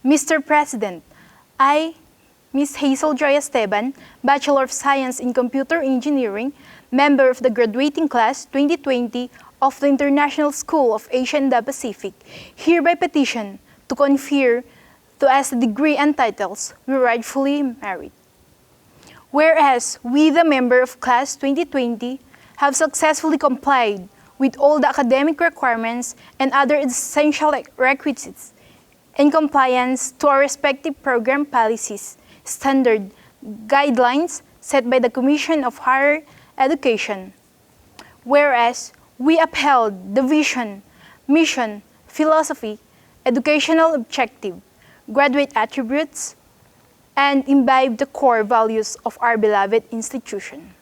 Mr. President, I, Ms. Hazel Joy Esteban, Bachelor of Science in Computer Engineering, member of the graduating class 2020 of the International School of Asia and the Pacific, hereby petition to confer to us the degree and titles we rightfully merit. Whereas we, the member of class 2020, have successfully complied with all the academic requirements and other essential requisites in compliance to our respective program policies, standard guidelines set by the Commission of Higher Education. Whereas we upheld the vision, mission, philosophy, educational objective, graduate attributes, and imbibe the core values of our beloved institution.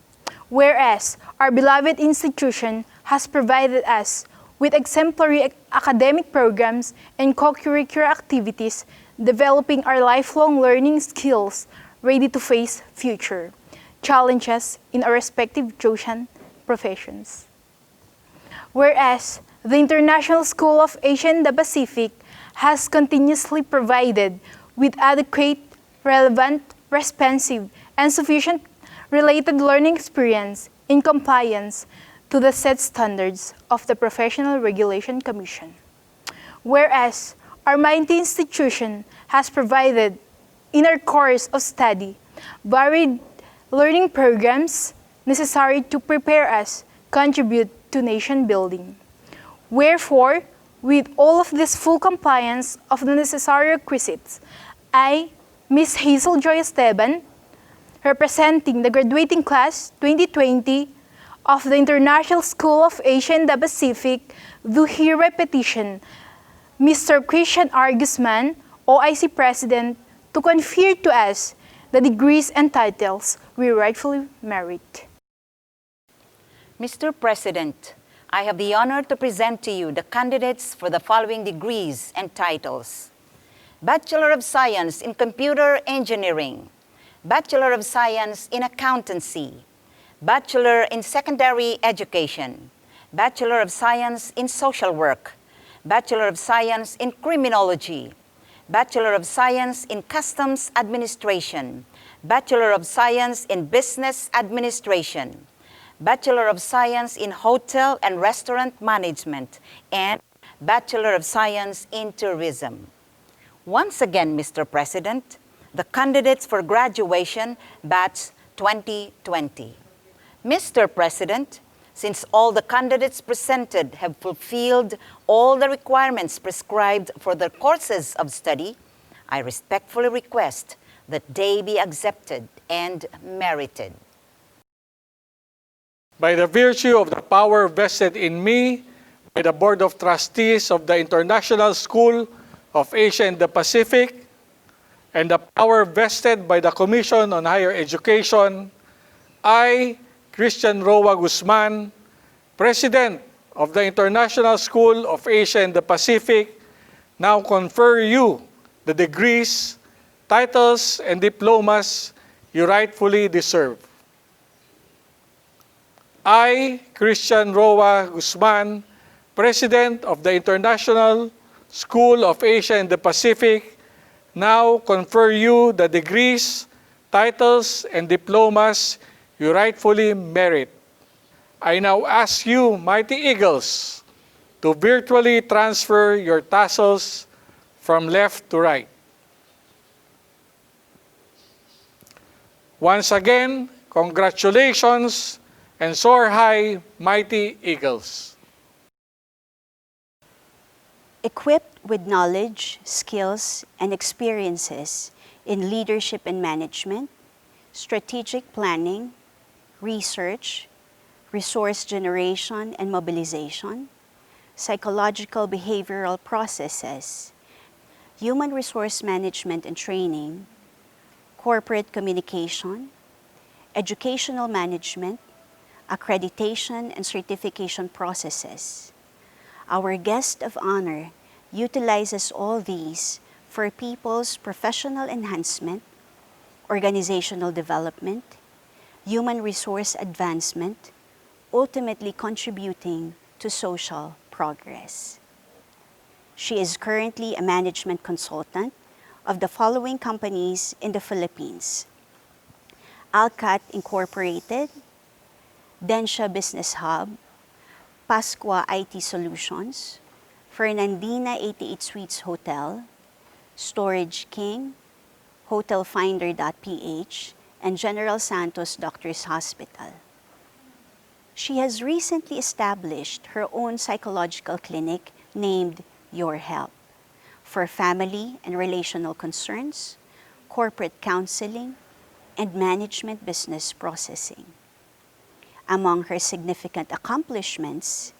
Whereas our beloved institution has provided us with exemplary academic programs and co-curricular activities, developing our lifelong learning skills ready to face future challenges in our respective chosen professions. Whereas the International School of Asia and the Pacific has continuously provided with adequate, relevant, responsive, and sufficient related learning experience in compliance to the set standards of the Professional Regulation Commission. Whereas our mighty institution has provided in our course of study varied learning programs necessary to prepare us contribute to nation building. Wherefore, with all of this full compliance of the necessary requisites, I, Ms. Hazel Joy Esteban, representing the graduating class 2020 of the International School of Asia and the Pacific, do hereby petition Mr. Christian R. Guzman, OIC President, to confer to us the degrees and titles we rightfully merit. Mr. President, I have the honor to present to you the candidates for the following degrees and titles: Bachelor of Science in Computer Engineering, Bachelor of Science in Accountancy, Bachelor in Secondary Education, Bachelor of Science in Social Work, Bachelor of Science in Criminology, Bachelor of Science in Customs Administration, Bachelor of Science in Business Administration, Bachelor of Science in Hotel and Restaurant Management, and Bachelor of Science in Tourism. Once again, Mr. President, the candidates for graduation, Batch 2020. Mr. President, since all the candidates presented have fulfilled all the requirements prescribed for their courses of study, I respectfully request that they be accepted and merited. By the virtue of the power vested in me by the Board of Trustees of the International School of Asia and the Pacific, and the power vested by the Commission on Higher Education, I, Christian Roa Guzman, President of the International School of Asia and the Pacific, now confer you the degrees, titles, and diplomas you rightfully deserve. I, Christian Roa Guzman, President of the International School of Asia and the Pacific, now confer you the degrees, titles, and diplomas you rightfully merit. I now ask you, mighty eagles, to virtually transfer your tassels from left to right. Once again, congratulations and soar high, mighty eagles. Equipped with knowledge, skills, and experiences in leadership and management, strategic planning, research, resource generation and mobilization, psychological behavioral processes, human resource management and training, corporate communication, educational management, accreditation and certification processes. Our guest of honor utilizes all these for people's professional enhancement, organizational development, human resource advancement, ultimately contributing to social progress. She is currently a management consultant of the following companies in the Philippines: Alcat Incorporated, Densha Business Hub, Pasqua IT Solutions, Fernandina 88 Suites Hotel, Storage King, HotelFinder.ph, and General Santos Doctors Hospital. She has recently established her own psychological clinic named Your Help for family and relational concerns, corporate counseling, and management business processing. Among her significant accomplishments,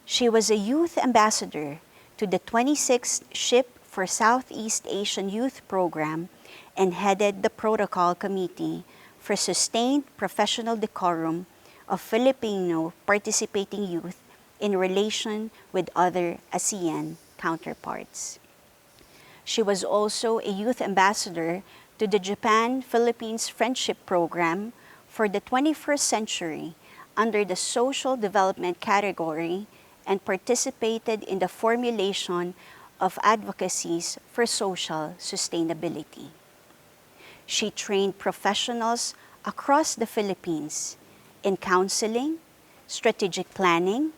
she was a youth ambassador to the 26th SHIP for Southeast Asian Youth Program and headed the Protocol Committee for Sustained Professional Decorum of Filipino participating youth in relation with other ASEAN counterparts. She was also a youth ambassador to the Japan-Philippines Friendship Program for the 21st century under the social development category and participated in the formulation of advocacies for social sustainability. She trained professionals across the Philippines in counseling, strategic planning,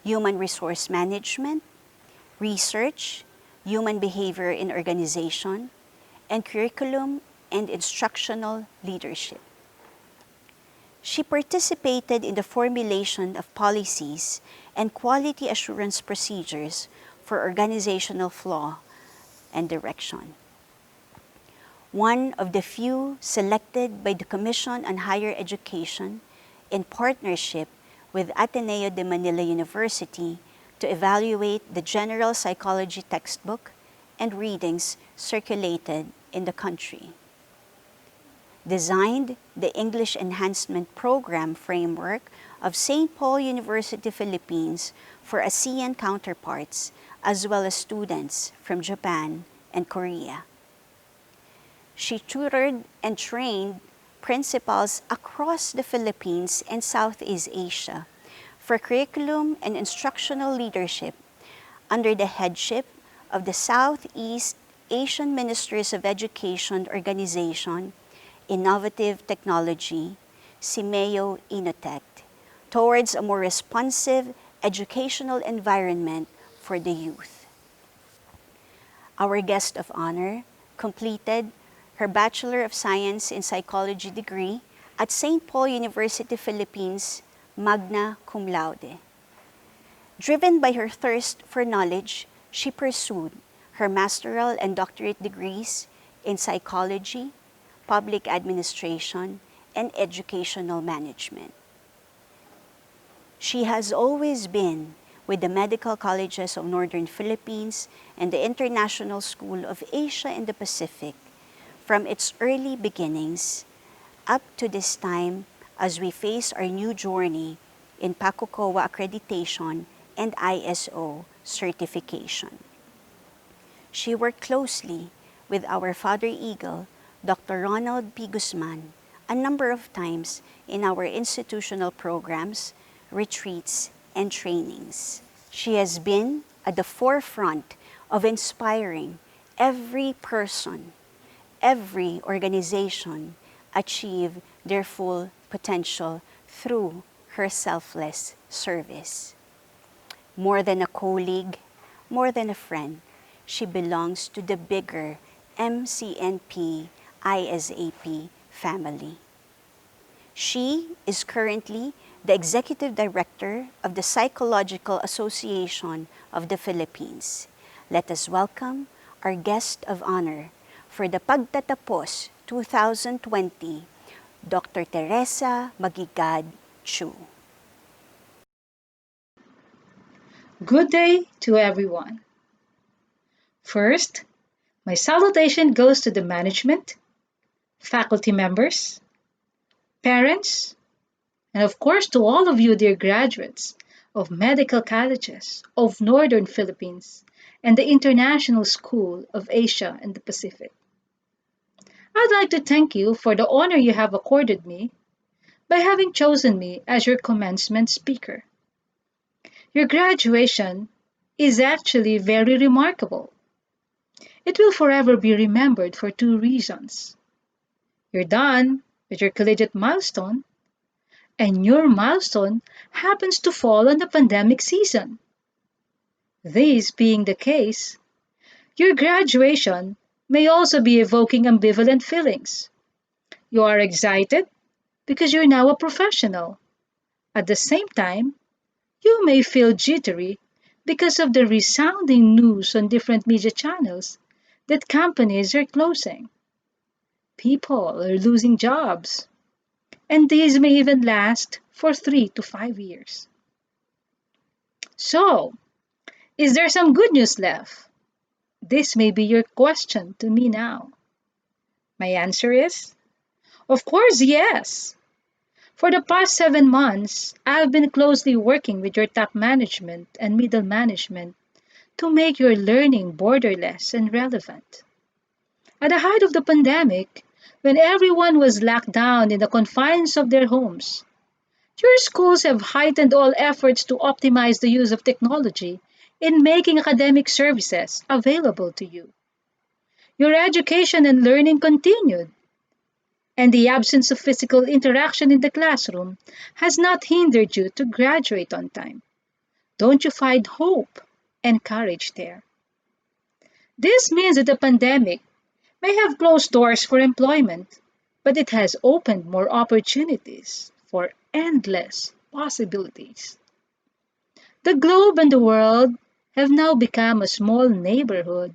human resource management, research, human behavior in organization, and curriculum and instructional leadership. She participated in the formulation of policies and quality assurance procedures for organizational flow and direction. One of the few selected by the Commission on Higher Education in partnership with Ateneo de Manila University to evaluate the general psychology textbook and readings circulated in the country. Designed the English Enhancement Program framework of St. Paul University Philippines for ASEAN counterparts as well as students from Japan and Korea. She tutored and trained principals across the Philippines and Southeast Asia for curriculum and instructional leadership under the headship of the Southeast Asian Ministers of Education Organization, Innovative Technology, CIMEO Inotech, towards a more responsive educational environment for the youth. Our guest of honor completed her Bachelor of Science in Psychology degree at St. Paul University Philippines, magna cum laude. Driven by her thirst for knowledge, she pursued her master's and doctorate degrees in psychology, public administration, and educational management. She has always been with the medical colleges of Northern Philippines and the International School of Asia and the Pacific from its early beginnings up to this time as we face our new journey in PACUCOA accreditation and ISO certification. She worked closely with our Father Eagle, Dr. Ronald P. Guzman, a number of times in our institutional programs, retreats, and trainings. She has been at the forefront of inspiring every person, every organization achieve their full potential through her selfless service. More than a colleague, more than a friend, she belongs to the bigger MCNP ISAP family. She is currently the Executive Director of the Psychological Association of the Philippines. Let us welcome our guest of honor for the Pagtatapos 2020, Dr. Teresa Magigad Chu. Good day to everyone. First, my salutation goes to the management, faculty members, parents, and of course to all of you dear graduates of medical colleges of Northern Philippines and the International School of Asia and the Pacific. I'd like to thank you for the honor you have accorded me by having chosen me as your commencement speaker. Your graduation is actually very remarkable. it will forever be remembered for two reasons. You're done with your collegiate milestone, and your milestone happens to fall on the pandemic season. This being the case, your graduation may also be evoking ambivalent feelings. You are excited because you're now a professional. At the same time, you may feel jittery because of the resounding news on different media channels that companies are closing. People are losing jobs, and these may even last for 3 to 5 years. So, is there some good news left? This may be your question to me now. My answer is, of course, yes. For the past 7 months, I've been closely working with your top management and middle management to make your learning borderless and relevant. At the height of the pandemic, when everyone was locked down in the confines of their homes, your schools have heightened all efforts to optimize the use of technology in making academic services available to you. Your education and learning continued, and the absence of physical interaction in the classroom has not hindered you to graduate on time. Don't you find hope and courage there? This means that the pandemic may have closed doors for employment, but it has opened more opportunities for endless possibilities. The globe and the world have now become a small neighborhood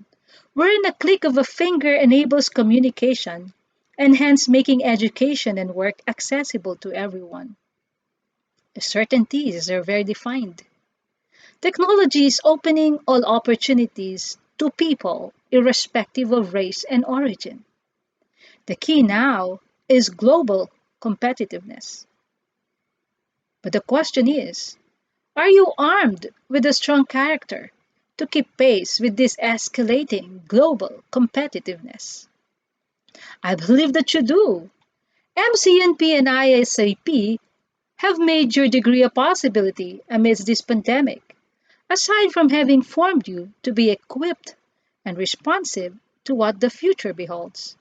wherein a click of a finger enables communication and hence making education and work accessible to everyone. The certainties are very defined. Technology is opening all opportunities to people irrespective of race and origin. The key now is global competitiveness. But the question is, are you armed with a strong character to keep pace with this escalating global competitiveness? I believe that you do. MCNP and ISAP have made your degree a possibility amidst this pandemic, aside from having formed you to be equipped and responsive to what the future beholds.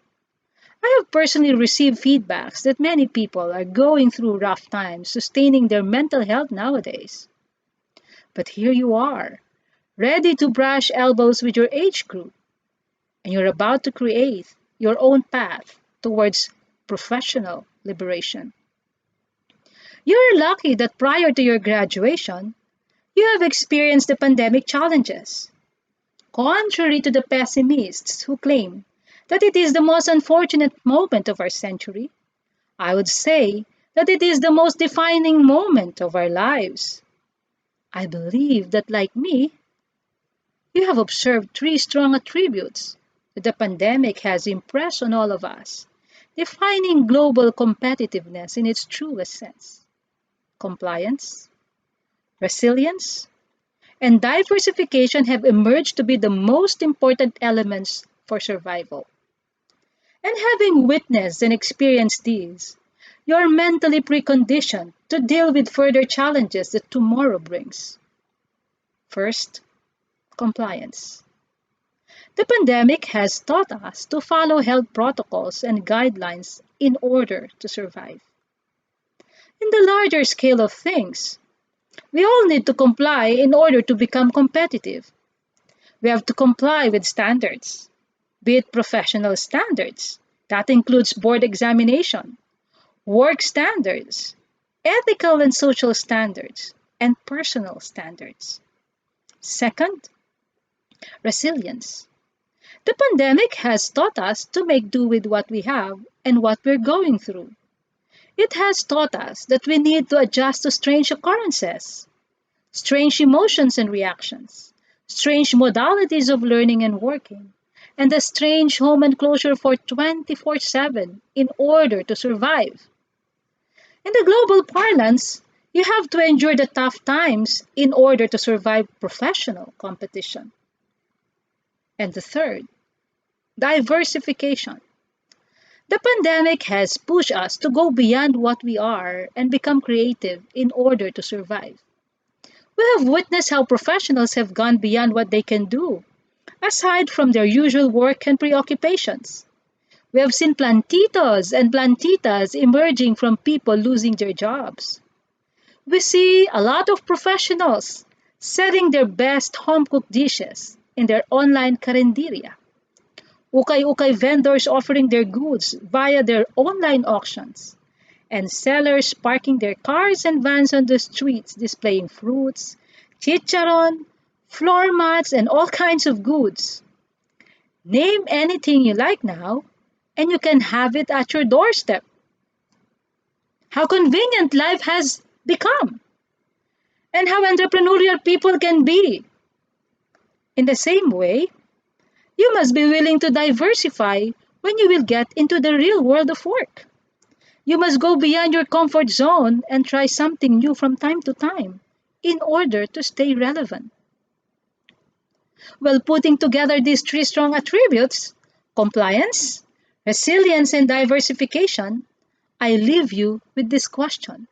I have personally received feedbacks that many people are going through rough times sustaining their mental health nowadays. But here you are, ready to brush elbows with your age group, and you're about to create your own path towards professional liberation. You're lucky that prior to your graduation, you have experienced the pandemic challenges. Contrary to the pessimists who claim that it is the most unfortunate moment of our century, I would say that it is the most defining moment of our lives. I believe that, like me, you have observed three strong attributes that the pandemic has impressed on all of us, defining global competitiveness in its truest sense: compliance, resilience, and diversification have emerged to be the most important elements for survival. And having witnessed and experienced these, you are mentally preconditioned to deal with further challenges that tomorrow brings. First, compliance. The pandemic has taught us to follow health protocols and guidelines in order to survive. In the larger scale of things, we all need to comply in order to become competitive. We have to comply with standards, be it professional standards, that includes board examination, work standards, ethical and social standards, and personal standards. Second, resilience. The pandemic has taught us to make do with what we have and what we're going through. It has taught us that we need to adjust to strange occurrences, strange emotions and reactions, strange modalities of learning and working, and a strange home enclosure for 24/7 in order to survive. In the global parlance, you have to endure the tough times in order to survive professional competition. And the third, diversification. The pandemic has pushed us to go beyond what we are and become creative in order to survive. We have witnessed how professionals have gone beyond what they can do, aside from their usual work and preoccupations. We have seen plantitos and plantitas emerging from people losing their jobs. We see a lot of professionals selling their best home-cooked dishes in their online carinderia. Ukay-ukay vendors offering their goods via their online auctions, and sellers parking their cars and vans on the streets displaying fruits, chicharon, floor mats, and all kinds of goods. Name anything you like now, and you can have it at your doorstep. How convenient life has become, and how entrepreneurial people can be. In the same way, you must be willing to diversify when you will get into the real world of work. You must go beyond your comfort zone and try something new from time to time in order to stay relevant. Well, putting together these three strong attributes, compliance, resilience, and diversification, I leave you with this question.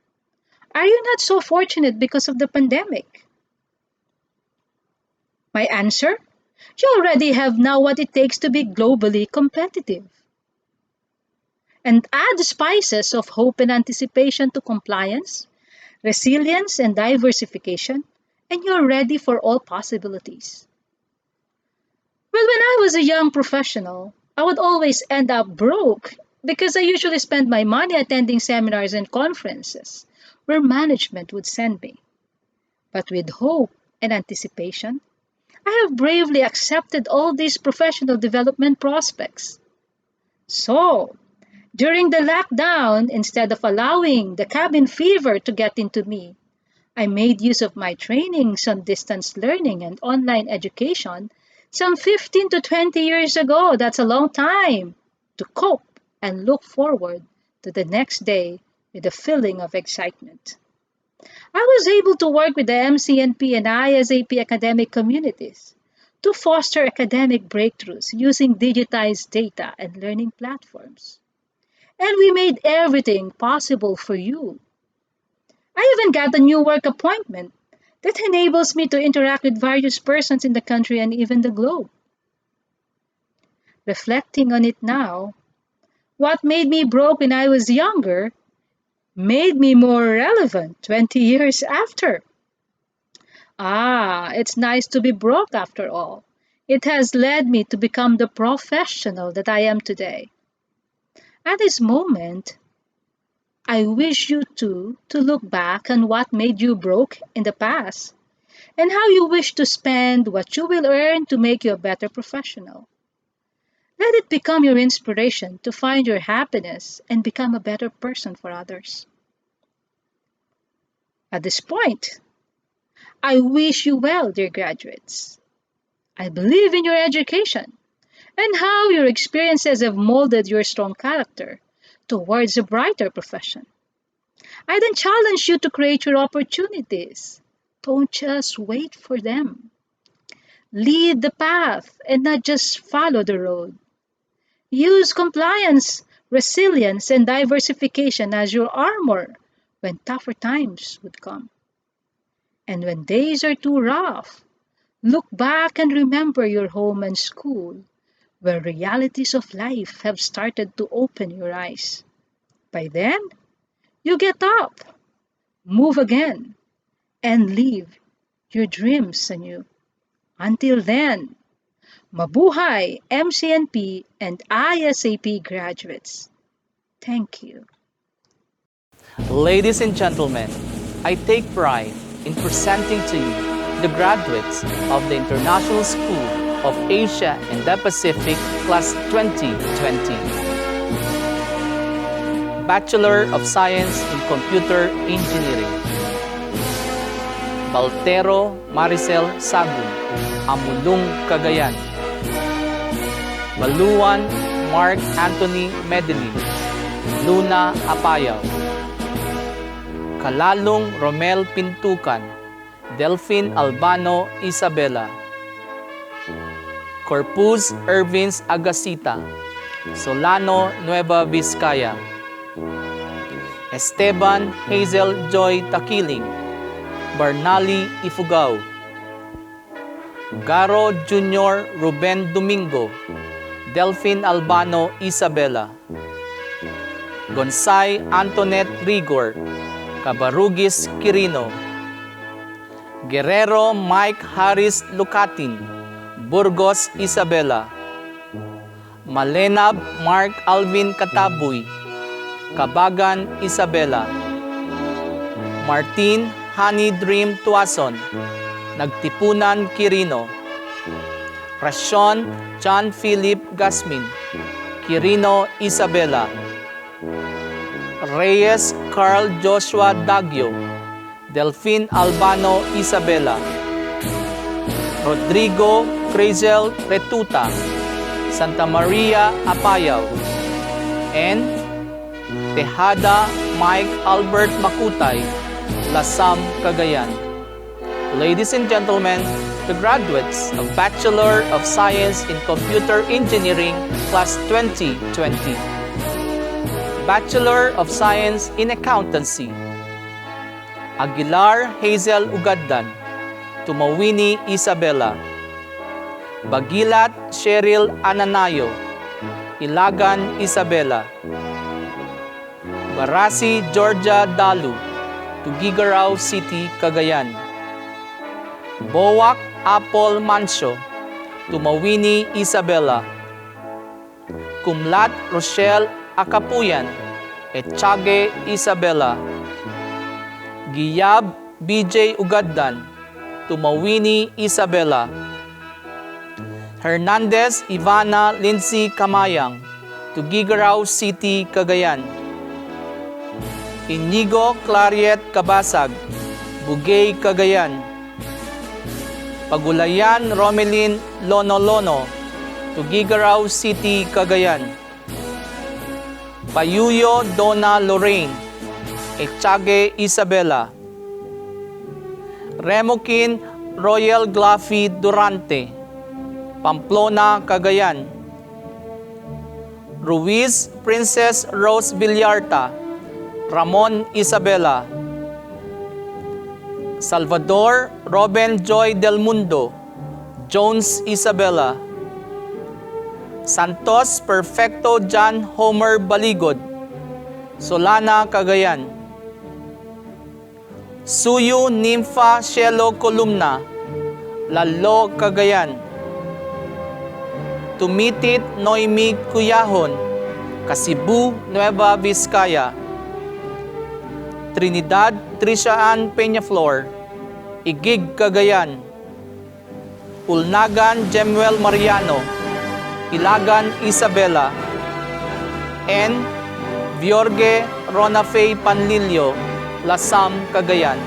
Are you not so fortunate because of the pandemic? My answer? You already have now what it takes to be globally competitive. And add spices of hope and anticipation to compliance, resilience, and diversification, and you're ready for all possibilities. Well, when I was a young professional, I would always end up broke because I usually spend my money attending seminars and conferences where management would send me. But with hope and anticipation, I have bravely accepted all these professional development prospects. So, during the lockdown, instead of allowing the cabin fever to get into me, I made use of my trainings on distance learning and online education some 15 to 20 years ago. That's a long time to cope and look forward to the next day with a feeling of excitement. I was able to work with the MCNP and ISAP academic communities to foster academic breakthroughs using digitized data and learning platforms. And we made everything possible for you. I even got a new work appointment that enables me to interact with various persons in the country and even the globe. Reflecting on it now, what made me broke when I was younger made me more relevant 20 years after. It's nice to be broke after all. It has led me to become the professional that I am today. At this moment, I wish you too to look back on what made you broke in the past and how you wish to spend what you will earn to make you a better professional. Let it become your inspiration to find your happiness and become a better person for others. At this point, I wish you well, dear graduates. I believe in your education and how your experiences have molded your strong character towards a brighter profession. I then challenge you to create your opportunities. Don't just wait for them. Lead the path and not just follow the road. Use compliance, resilience, and diversification as your armor when tougher times would come. And when days are too rough, look back and remember your home and school, where realities of life have started to open your eyes. By then, you get up, move again, and live your dreams anew. Until then, mabuhay MCNP and ISAP graduates. Thank you. Ladies and gentlemen, I take pride in presenting to you the graduates of the International School of Asia and the Pacific Class 2020. Bachelor of Science in Computer Engineering. Baltero Maricel Sagun, Amulong, Cagayan. Maluan Mark Anthony Medellin, Luna Apayao. Kalalong Romel Pintukan, Delphine Albano Isabela. Corpus Irvins Agasita, Solano Nueva Vizcaya. Esteban Hazel Joy Takiling, Barnali Ifugao. Garo Jr. Ruben Domingo, Delphine Albano Isabela, Gonsay Antoinette Rigor, Cabarugis Quirino, Guerrero Mike Harris Lucatin, Burgos Isabela, Malenab Mark Alvin Katabuy, Kabagan Isabela, Martin Honey Dream Tuason, Nagtipunan Quirino, Rasyon John Philip Gasmin, Quirino Isabela, Reyes Carl Joshua Dagyo, Delphine Albano Isabela, Rodrigo Crazel Retuta, Santa Maria Apayao, and Tejada Mike Albert Makutay, Lasam, Cagayan. Ladies and gentlemen, the graduates of Bachelor of Science in Computer Engineering, Class 2020. Bachelor of Science in Accountancy, Aguilar Hazel Ugaddan, Tumawini Isabela, Bagilat Cheryl Ananayo, Ilagan Isabela, Barasi Georgia Dalu, Tugigaraw City, Cagayan, Bowak Apol Mancio, Tumawini Isabela, Kumlat Rochelle Akapuyan, Etchage Isabela, Giyab BJ Ugaddan, Tumawini Isabela, Hernandez Ivana Lindsay Kamayang, Tugigaraw City, Cagayan, Inigo Clariet Kabasag, Bugay, Cagayan, Pagulayan Romelin Lonolono, Tugigaraw City, Cagayan, Payuyo Donna Lorraine, Etchage Isabela, Remokin Royal Glaffy Durante, Pamplona, Cagayan, Ruiz Princess Rose Villarta, Ramon Isabela, Salvador Robin Joy Del Mundo, Jones Isabela, Santos Perfecto John Homer Baligod, Solana, Cagayan, Suyu Nympha Shelo Columna, Lalo, Cagayan, Tumitit Noemi Cuyahon, Kasibu, Nueva Vizcaya, Trinidad Trishaan Peñaflor, Igig, Cagayan, Ulnagan Jemuel Mariano, Ilagan Isabela, and Viorge Ronafe Panlilio, Lasam, Cagayan.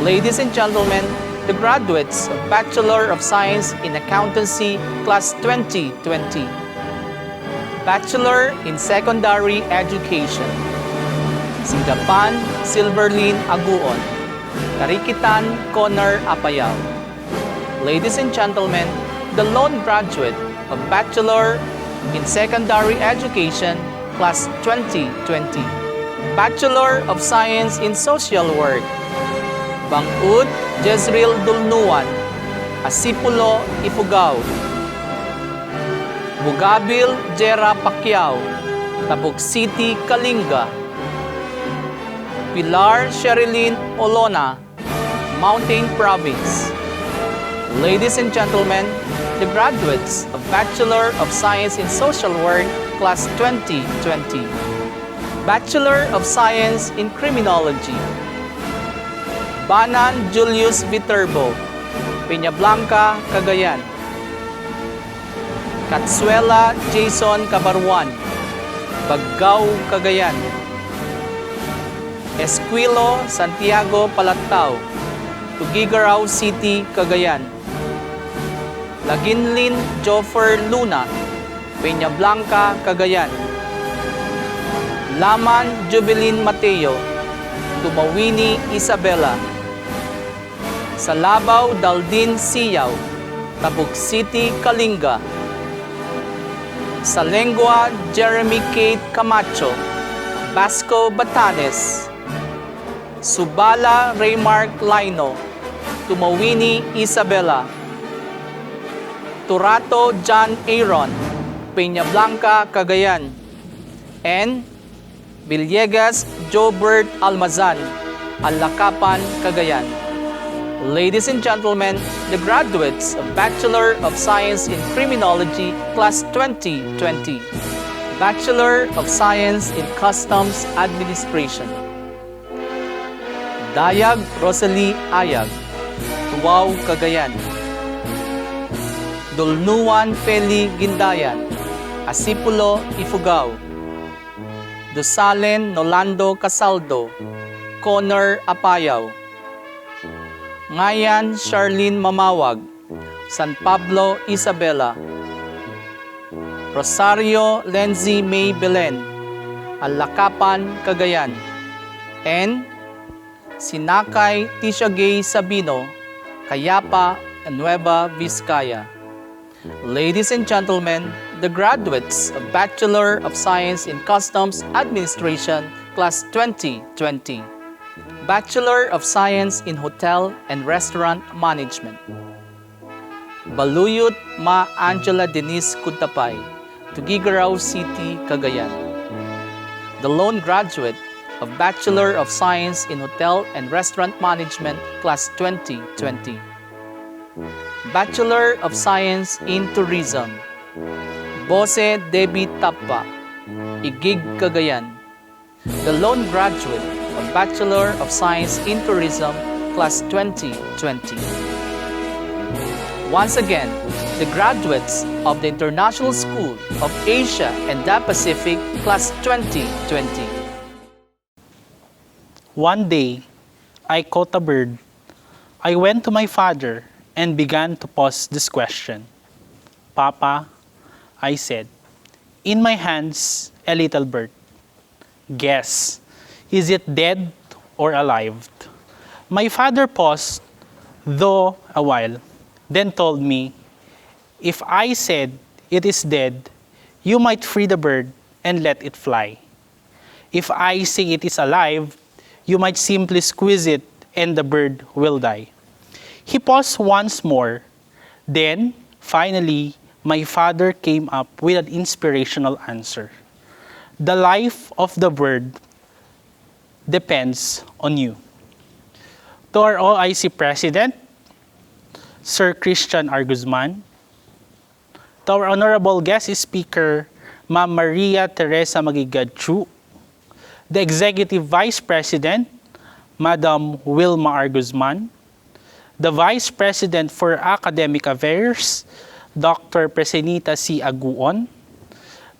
Ladies and gentlemen, the graduates of Bachelor of Science in Accountancy, Class 2020. Bachelor in Secondary Education, Singapan Silverlin Aguon, Tarikitan Connor Apayao. Ladies and gentlemen, the lone graduate of Bachelor in Secondary Education, Class 2020. Bachelor of Science in Social Work, Bangud Jezreel Dulnuan, Asipulo Ifugao, Bugabil Jera Pacquiao, Tabuk City, Kalinga, Pilar Sherilyn Olona, Mountain Province. Ladies and gentlemen, the graduates of Bachelor of Science in Social Work, Class 2020. Bachelor of Science in Criminology, Banan Julius Viterbo, Peñablanca, Cagayan, Katsuela Jason Cabarwan, Baggao, Cagayan, Esquilo Santiago Palatao, Tugigaraw City, Cagayan, Laginlin Joffer Luna, Peñablanca, Cagayan, Laman Jubilin Mateo, Tumawini Isabela, Salabaw Daldin Siyaw, Tabuk City, Kalinga, Salengua Jeremy Kate Camacho, Basco, Batanes, Subala Raymark Lino, Tumawini Isabela, Turato John Aaron, Peña Blanca, Cagayan. And Villegas Jobert Almazan, Alacapan, Cagayan. Ladies and gentlemen, the graduates of Bachelor of Science in Criminology, Class 2020. Bachelor of Science in Customs Administration. Dayag Rosalie Ayag, Tuaw, Cagayan. Dulnuan Feli Gindayan, Asipulo, Ifugao. Dosalen Nolando Casaldo, Connor Apayaw. Ngayan Charlene Mamawag, San Pablo, Isabela. Rosario Lenzi May Belen, Alacapan, Cagayan. And Sinakay Tishagay Sabino, Cayapa, Nueva Vizcaya. Ladies and gentlemen, the graduates of Bachelor of Science in Customs Administration, Class 2020. Bachelor of Science in Hotel and Restaurant Management. Baluyot Ma Angela Denise Kuntapay, Tuguegarao City, Cagayan. The lone graduate of Bachelor of Science in Hotel and Restaurant Management, Class 2020. Bachelor of Science in Tourism, Bose Debbie Tapa, Igig, Cagayan. The lone graduate of Bachelor of Science in Tourism, Class 2020. Once again, the graduates of the International School of Asia and the Pacific, Class 2020. One day, I caught a bird. I went to my father and began to pose this question. Papa, I said, in my hands, a little bird. Guess, is it dead or alive? My father paused, though a while, then told me, if I said it is dead, you might free the bird and let it fly. If I say it is alive, you might simply squeeze it and the bird will die. He paused once more. Then, finally, my father came up with an inspirational answer. The life of the bird depends on you. To our OIC President, Sir Christian R. Guzman, to our Honorable Guest Speaker, Ma'am Maria Teresa Magigadchu, the Executive Vice President, Madam Wilma R. Guzman, the Vice President for Academic Affairs, Dr. Presenita C. Aguon,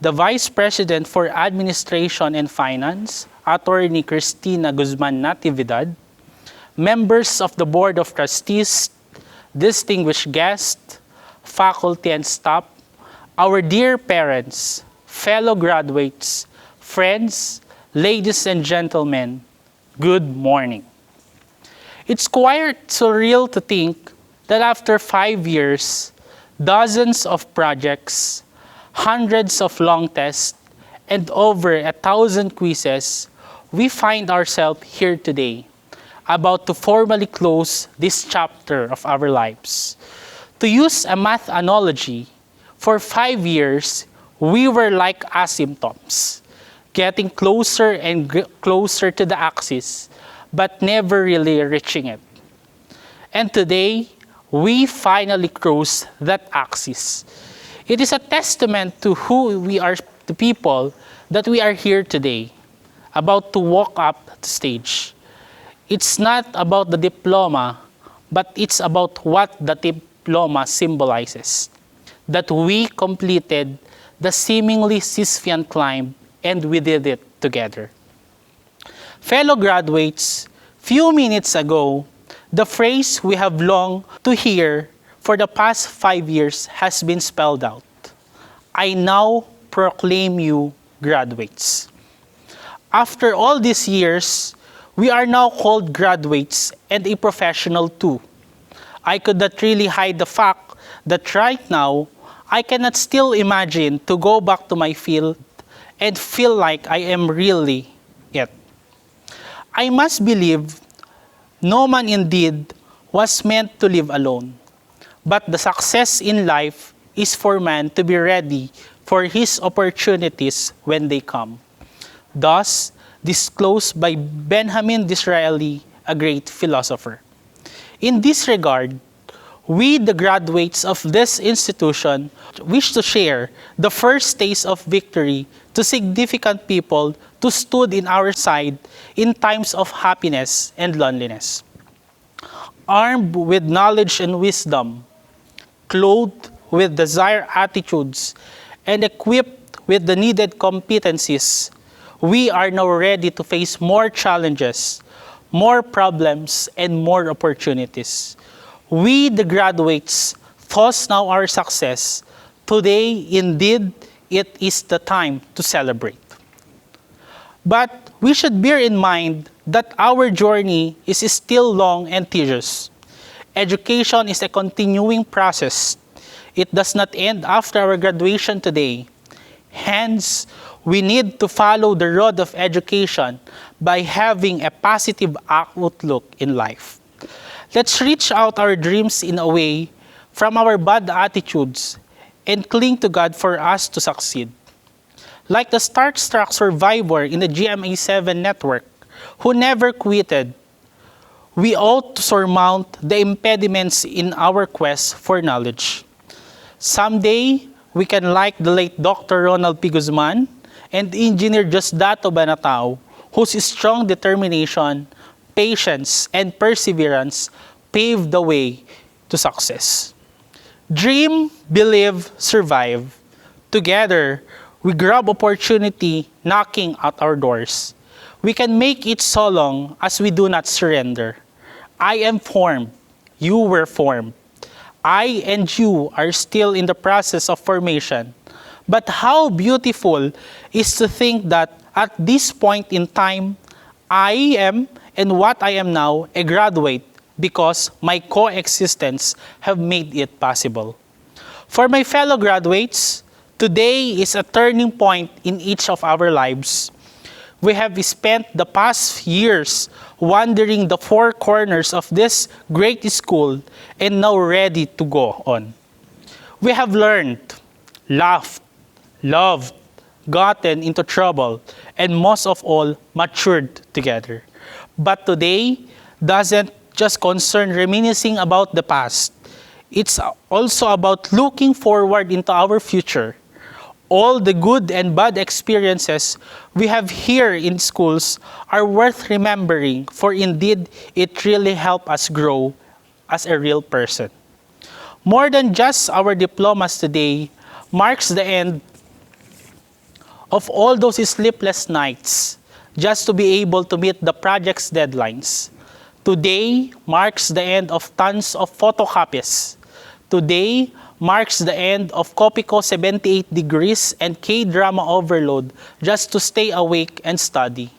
the Vice President for Administration and Finance, Attorney Cristina Guzman Natividad, members of the Board of Trustees, distinguished guests, faculty and staff, our dear parents, fellow graduates, friends, ladies and gentlemen, good morning. It's quite surreal to think that after 5 years, dozens of projects, hundreds of long tests, and over 1,000 quizzes, we find ourselves here today, about to formally close this chapter of our lives. To use a math analogy, for 5 years, we were like asymptotes, getting closer and closer to the axis, but never really reaching it. And today, we finally cross that axis. It is a testament to who we are, the people that we are here today, about to walk up the stage. It's not about the diploma, but it's about what the diploma symbolizes. That we completed the seemingly Sisyphean climb and we did it together. Fellow graduates, few minutes ago, the phrase we have longed to hear for the past 5 years has been spelled out. I now proclaim you graduates. After all these years, we are now called graduates and a professional too. I could not really hide the fact that right now, I cannot still imagine to go back to my field and feel like I am really it. I must believe no man indeed was meant to live alone, but the success in life is for man to be ready for his opportunities when they come. Thus, disclosed by Benjamin Disraeli, a great philosopher. In this regard, we, the graduates of this institution, wish to share the first taste of victory to significant people who stood in our side in times of happiness and loneliness. Armed with knowledge and wisdom, clothed with desired attitudes, and equipped with the needed competencies, we are now ready to face more challenges, more problems, and more opportunities. We, the graduates, thus now our success. Today, indeed, it is the time to celebrate. But we should bear in mind that our journey is still long and tedious. Education is a continuing process. It does not end after our graduation today. Hence, we need to follow the road of education by having a positive outlook in life. Let's reach out our dreams in a way from our bad attitudes and cling to God for us to succeed. Like the starstruck survivor in the GMA7 network who never quitted, we ought to surmount the impediments in our quest for knowledge. Someday, we can like the late Dr. Ronald P. Guzman and Engineer Diosdado Banatao, whose strong determination, patience, and perseverance paved the way to success. Dream, believe, survive. Together, we grab opportunity knocking at our doors. We can make it so long as we do not surrender. I am formed. You were formed. I and you are still in the process of formation. But how beautiful is to think that at this point in time, I am, and what I am now, a graduate because my coexistence have made it possible. For my fellow graduates, today is a turning point in each of our lives. We have spent the past years wandering the four corners of this great school and now ready to go on. We have learned, laughed, loved, gotten into trouble, and most of all, matured together. But today doesn't just concern reminiscing about the past. It's also about looking forward into our future. All the good and bad experiences we have here in schools are worth remembering, for indeed it really helped us grow as a real person. More than just our diplomas today marks the end of all those sleepless nights just to be able to meet the project's deadlines. Today marks the end of tons of photocopies. Today marks the end of Copico 78 degrees and K-drama overload just to stay awake and study.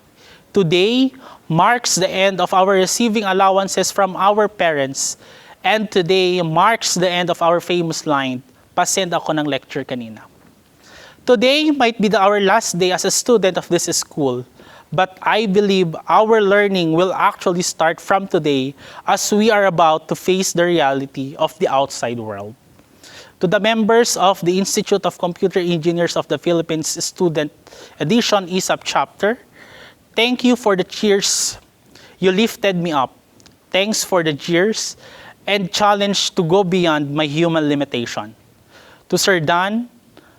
Today marks the end of our receiving allowances from our parents. And today marks the end of our famous line, "Pasend ako ng lecture kanina." Today might be our last day as a student of this school, but I believe our learning will actually start from today as we are about to face the reality of the outside world. To the members of the Institute of Computer Engineers of the Philippines Student Edition ISAP chapter, thank you for the cheers. You lifted me up. Thanks for the jeers and challenge to go beyond my human limitation. To Sir Dan,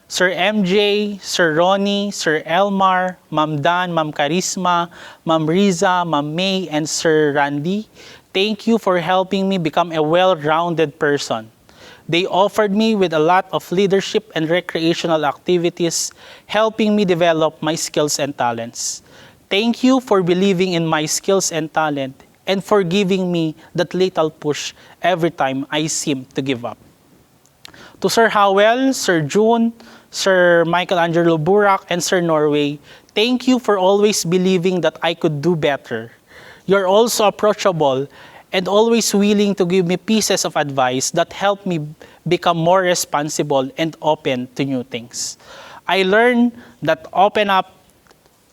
Sir MJ, Sir Ronnie, Sir Elmar, Ma'am Dan, Ma'am Karisma, Ma'am Riza, Ma'am May, and Sir Randy, thank you for helping me become a well-rounded person. They offered me with a lot of leadership and recreational activities, helping me develop my skills and talents. Thank you for believing in my skills and talent and for giving me that little push every time I seem to give up. To Sir Howell, Sir June, Sir Michelangelo Burak, and Sir Norway, thank you for always believing that I could do better. You're also approachable and always willing to give me pieces of advice that help me become more responsible and open to new things. I learned that open up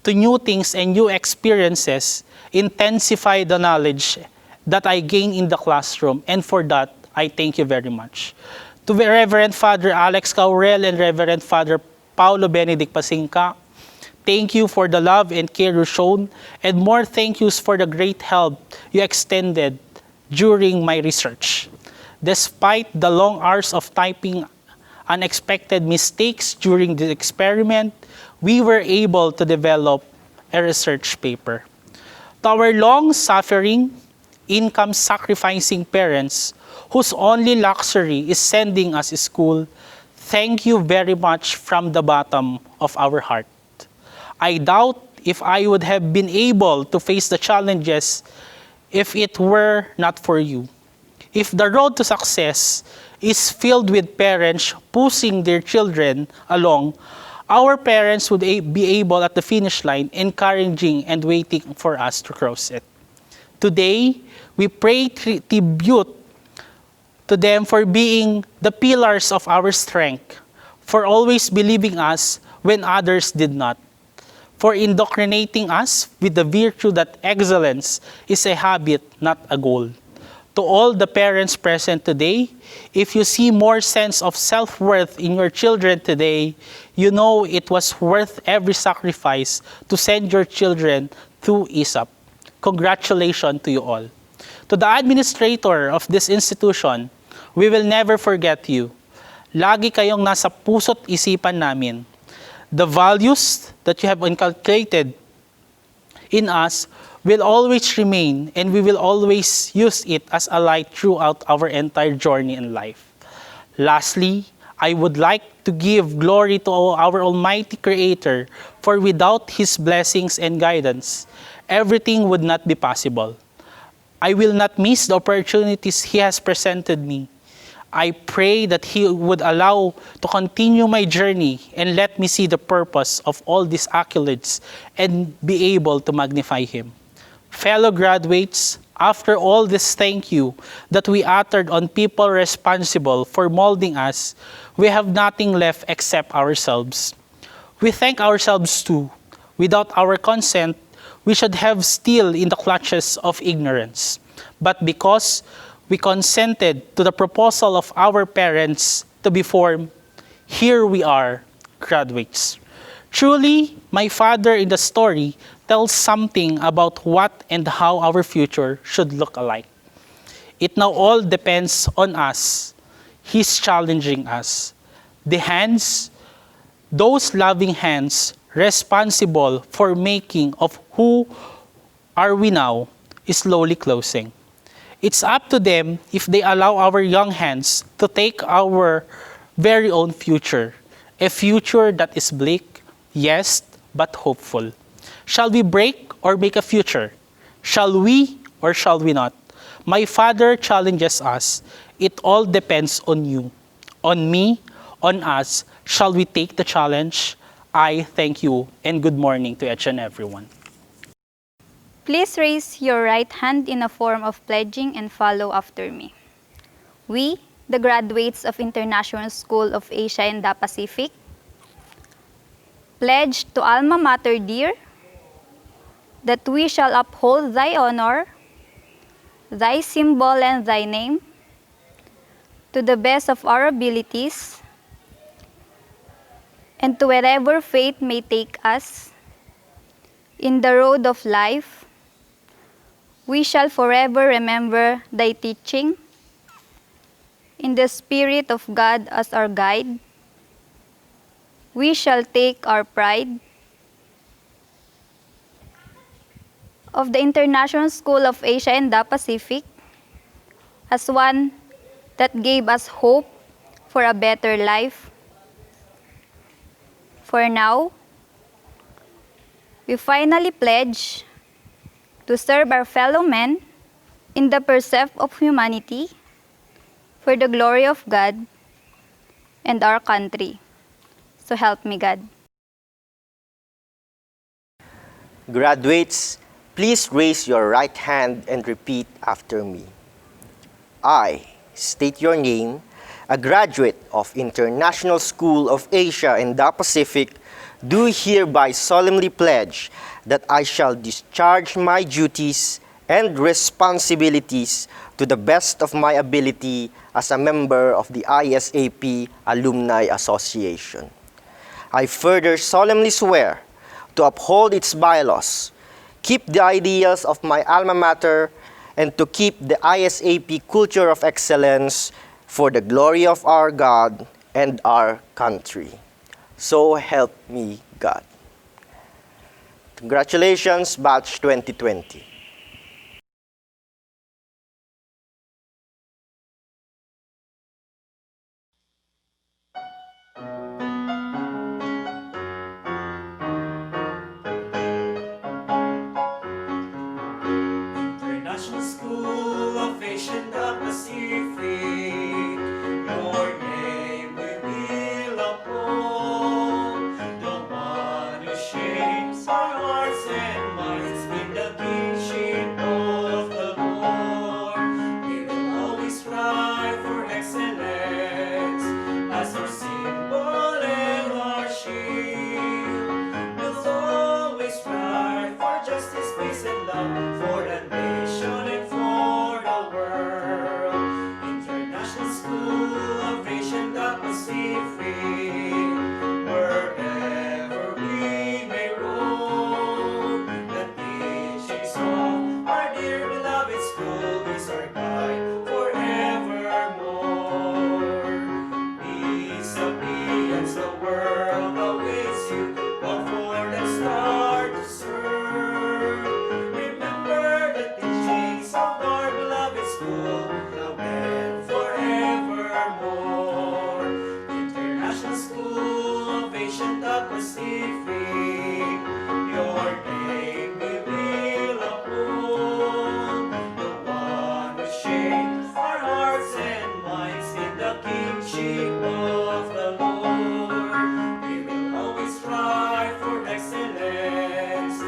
to new things and new experiences intensify the knowledge that I gain in the classroom, and for that, I thank you very much. To Reverend Father Alex Caurel and Reverend Father Paulo Benedict Pasingka, thank you for the love and care you shown, and more thank yous for the great help you extended during my research. Despite the long hours of typing unexpected mistakes during the experiment, we were able to develop a research paper. To our long-suffering, income-sacrificing parents whose only luxury is sending us to school, thank you very much from the bottom of our heart. I doubt if I would have been able to face the challenges if it were not for you. If the road to success is filled with parents pushing their children along, our parents would be able at the finish line encouraging and waiting for us to cross it. Today, we pay tribute to them for being the pillars of our strength, for always believing us when others did not, for indoctrinating us with the virtue that excellence is a habit, not a goal. To all the parents present today, if you see more sense of self-worth in your children today, you know it was worth every sacrifice to send your children through ISAP. Congratulations to you all. To the administrator of this institution, we will never forget you. Lagi kayong nasa puso't isipan namin. The values that you have inculcated in us will always remain, and we will always use it as a light throughout our entire journey in life. Lastly, I would like to give glory to our Almighty Creator, for without His blessings and guidance, everything would not be possible. I will not miss the opportunities He has presented me. I pray that He would allow to continue my journey and let me see the purpose of all these accolades and be able to magnify Him. Fellow graduates, after all this thank you that we uttered on people responsible for molding us, we have nothing left except ourselves. We thank ourselves too. Without our consent, we should have still in the clutches of ignorance. But because we consented to the proposal of our parents to be formed, here we are, graduates. Truly, my father in the story tells something about what and how our future should look alike. It now all depends on us. He's challenging us. The hands, those loving hands responsible for making of who are we now, is slowly closing. It's up to them if they allow our young hands to take our very own future, a future that is bleak, yes, but hopeful. Shall we break or make a future? Shall we or shall we not? My father challenges us. It all depends on you, on me, on us. Shall we take the challenge? I thank you, and good morning to each and everyone. Please raise your right hand in a form of pledging and follow after me. We, the graduates of International School of Asia and the Pacific, pledge to Alma Mater dear that we shall uphold thy honor, thy symbol and thy name, to the best of our abilities, and to wherever fate may take us, in the road of life, we shall forever remember thy teaching, in the Spirit of God as our guide. We shall take our pride of the International School of Asia and the Pacific as one that gave us hope for a better life. For now, we finally pledge to serve our fellow men in the pursuit of humanity for the glory of God and our country. So help me God. Graduates, please raise your right hand and repeat after me. I state your name, a graduate of International School of Asia and the Pacific, do hereby solemnly pledge that I shall discharge my duties and responsibilities to the best of my ability as a member of the ISAP Alumni Association. I further solemnly swear to uphold its bylaws, keep the ideals of my alma mater, and to keep the ISAP culture of excellence for the glory of our God and our country. So help me God. Congratulations, Batch 2020. International School of Asian the Pacific, your name we will uphold. The one who shapes our hearts and minds in the kingship of the Lord. We will always strive for excellence as our symbol and our shield. We'll always strive for justice, peace, and love for the nation and for the world. International School of Asian the Pacific, wherever we may roam, the teachings of our dear beloved school is our guide forevermore. ISAP as the world awaits you, come forward and start to serve. Remember the teachings of our beloved school, now and forevermore. International School of Asian the Pacific, your name we will uphold. The one who shapes our hearts and minds in the kingship of the Lord. We will always strive for excellence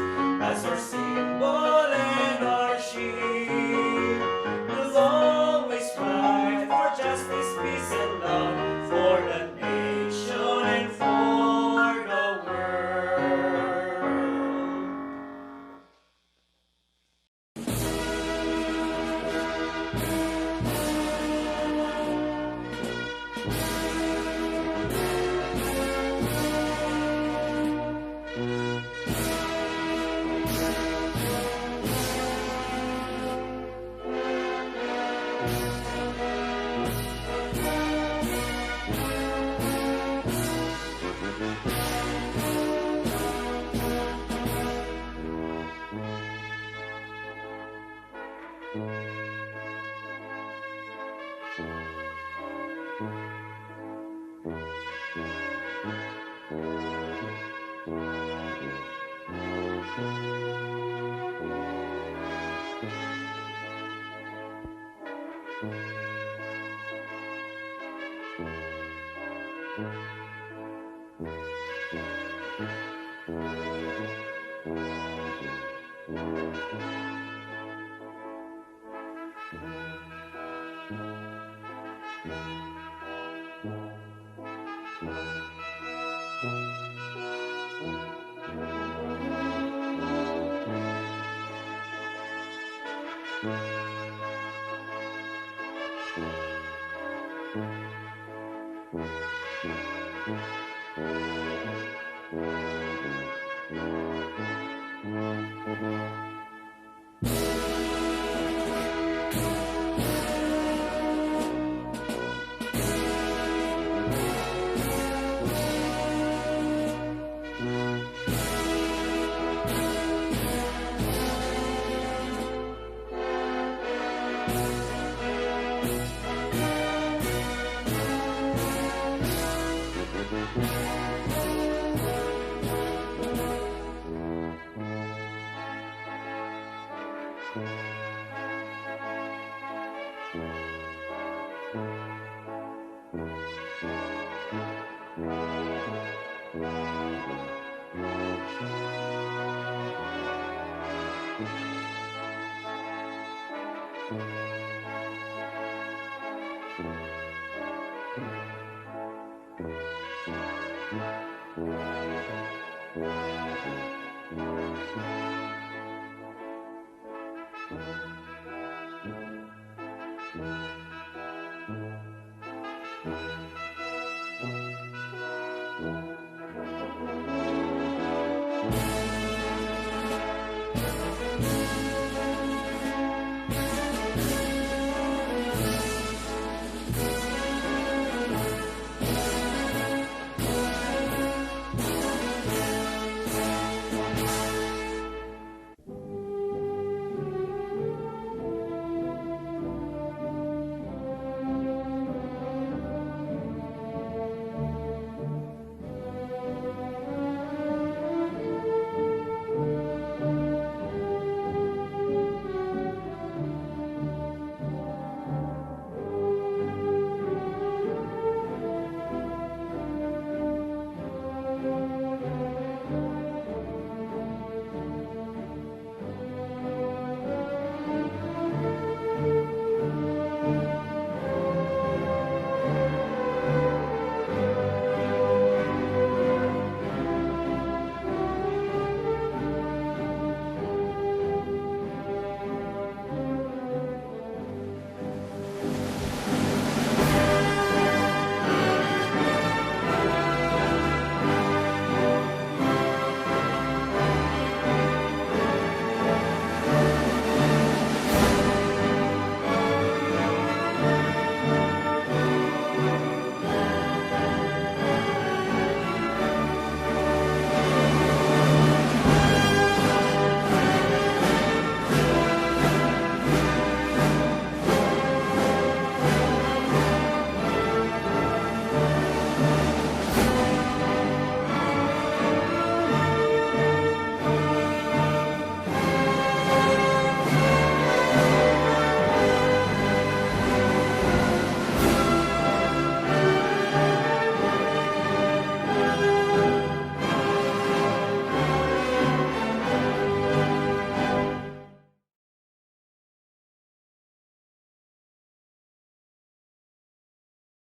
as our symbol and our shield. We'll always strive for justice, peace, and love for the nation and for the world.